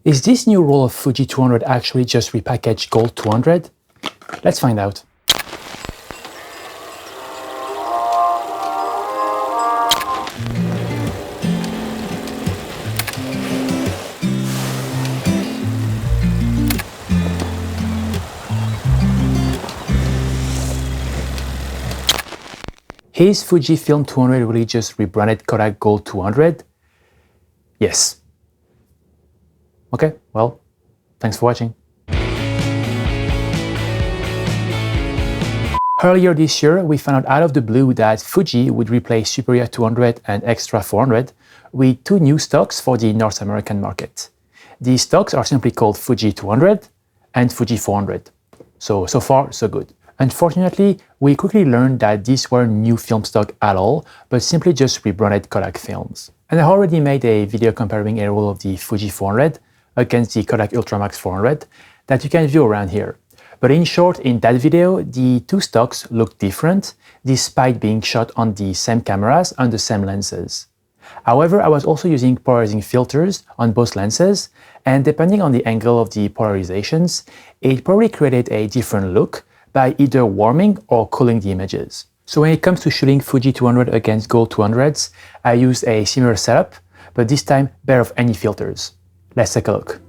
Is this new roll of Fuji 200 actually just repackaged Gold 200? Let's find out. Is Fujifilm 200 really just rebranded Kodak Gold 200? Yes. Okay, well, thanks for watching. Earlier this year, we found out of the blue that Fuji would replace Superior 200 and Extra 400 with two new stocks for the North American market. These stocks are simply called Fuji 200 and Fuji 400. So far, so good. Unfortunately, we quickly learned that these weren't new film stock at all, but simply just rebranded Kodak films. And I already made a video comparing a roll of the Fuji 400 against the Kodak Ultramax 400 that you can view around here. But in short, in that video, the two stocks look different despite being shot on the same cameras and the same lenses. However, I was also using polarizing filters on both lenses, and depending on the angle of the polarizations, it probably created a different look by either warming or cooling the images. So when it comes to shooting Fuji 200 against Gold 200s, I used a similar setup, but this time bare of any filters. Let's take a look.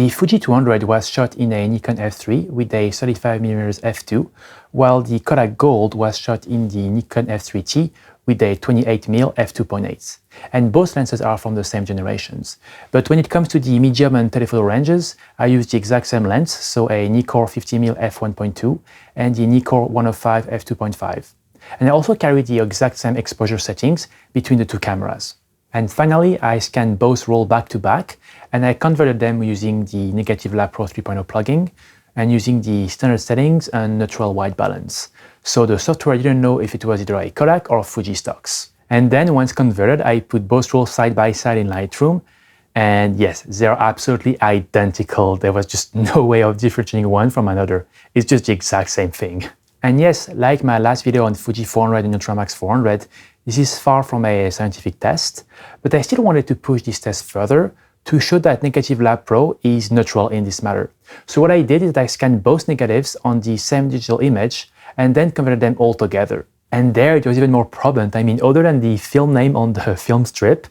The Fuji 200 was shot in a Nikon F3 with a 35mm f2, while the Kodak Gold was shot in the Nikon F3T with a 28mm f2.8. And both lenses are from the same generations. But when it comes to the medium and telephoto ranges, I use the exact same lens, so a Nikkor 50mm f1.2 and the Nikkor 105 f2.5. And I also carry the exact same exposure settings between the two cameras. And finally, I scanned both rolls back to back, and I converted them using the Negative Lab Pro 3.0 plugin and using the standard settings and neutral white balance. So the software didn't know if it was either a Kodak or Fuji stocks. And then once converted, I put both rolls side by side in Lightroom. And yes, they're absolutely identical. There was just no way of differentiating one from another. It's just the exact same thing. And yes, like my last video on Fuji 400 and Ultramax 400, this is far from a scientific test, but I still wanted to push this test further to show that Negative Lab Pro is neutral in this matter. So what I did is I scanned both negatives on the same digital image and then converted them all together. And there it was even more problem. I mean, other than the film name on the film strip,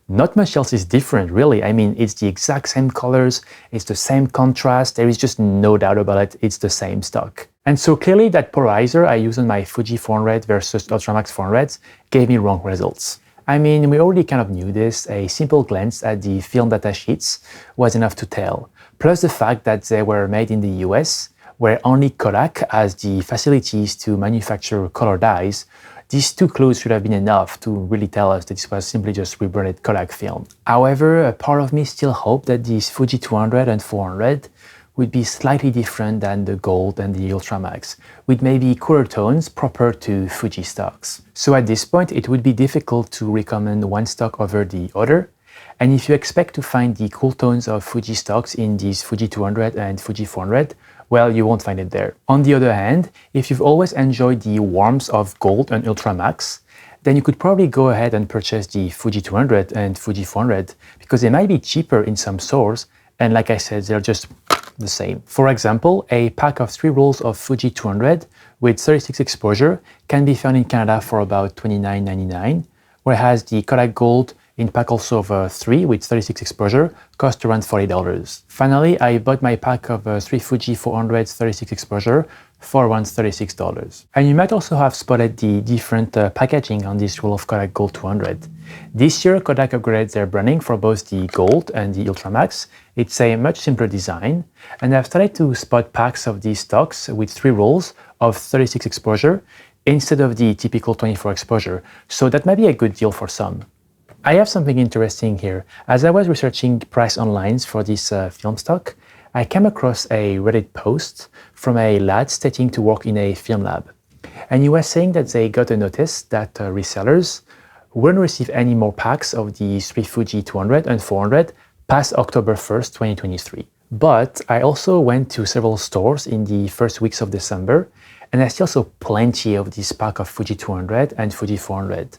not much else is different, really. I mean, it's the exact same colors, it's the same contrast, there is just no doubt about it, it's the same stock. And so clearly that polarizer I used on my Fuji 400 versus Ultramax 400 gave me wrong results. I mean, we already kind of knew this. A simple glance at the film datasheets was enough to tell. Plus the fact that they were made in the US, where only Kodak has the facilities to manufacture color dyes. These two clues should have been enough to really tell us that this was simply just rebranded Kodak film. However, a part of me still hoped that these Fuji 200 and 400 would be slightly different than the Gold and the Ultramax, with maybe cooler tones proper to Fuji stocks. So at this point, it would be difficult to recommend one stock over the other. And if you expect to find the cool tones of Fuji stocks in these Fuji 200 and Fuji 400, well, you won't find it there. On the other hand, if you've always enjoyed the warmth of Gold and Ultramax, then you could probably go ahead and purchase the Fuji 200 and Fuji 400 because they might be cheaper in some stores, and like I said, they're just the same. For example, a pack of 3 rolls of Fuji 200 with 36 exposure can be found in Canada for about $29.99, whereas the Kodak Gold in pack also of 3 with 36 exposure cost around $40. Finally, I bought my pack of 3 Fuji 400 36 exposure for around $36. And you might also have spotted the different packaging on this roll of Kodak Gold 200. This year, Kodak upgraded their branding for both the Gold and the Ultramax. It's a much simpler design, and I've started to spot packs of these stocks with 3 rolls of 36 exposure instead of the typical 24 exposure, so that might be a good deal for some. I have something interesting here. As I was researching price online for this film stock, I came across a Reddit post from a lad stating to work in a film lab. And he was saying that they got a notice that resellers wouldn't receive any more packs of the 3 Fuji 200 and 400 past October 1st, 2023. But I also went to several stores in the first weeks of December, and I still saw plenty of this pack of Fuji 200 and Fuji 400.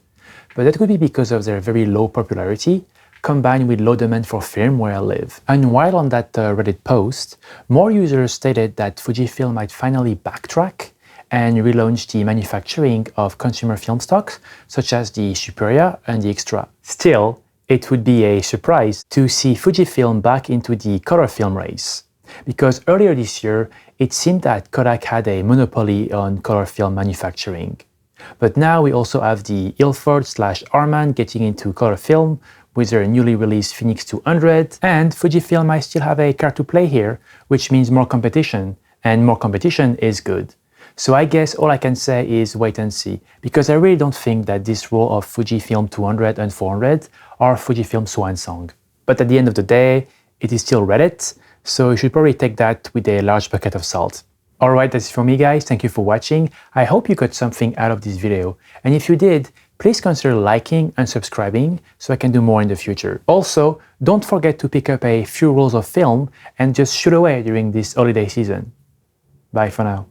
But that could be because of their very low popularity, combined with low demand for film where I live. And while on that Reddit post, more users stated that Fujifilm might finally backtrack and relaunch the manufacturing of consumer film stocks, such as the Superia and the Extra. Still, it would be a surprise to see Fujifilm back into the color film race, because earlier this year, it seemed that Kodak had a monopoly on color film manufacturing. But now we also have the Ilford/Arman getting into color film with their newly released Phoenix 200, and Fujifilm might still have a card to play here, which means more competition, and more competition is good. So I guess all I can say is wait and see, because I really don't think that this row of Fujifilm 200 and 400 are Fujifilm swan song. But at the end of the day, it is still Reddit, so you should probably take that with a large bucket of salt. Alright, that's it for me guys, thank you for watching. I hope you got something out of this video, and if you did, please consider liking and subscribing so I can do more in the future. Also, don't forget to pick up a few rolls of film and just shoot away during this holiday season. Bye for now.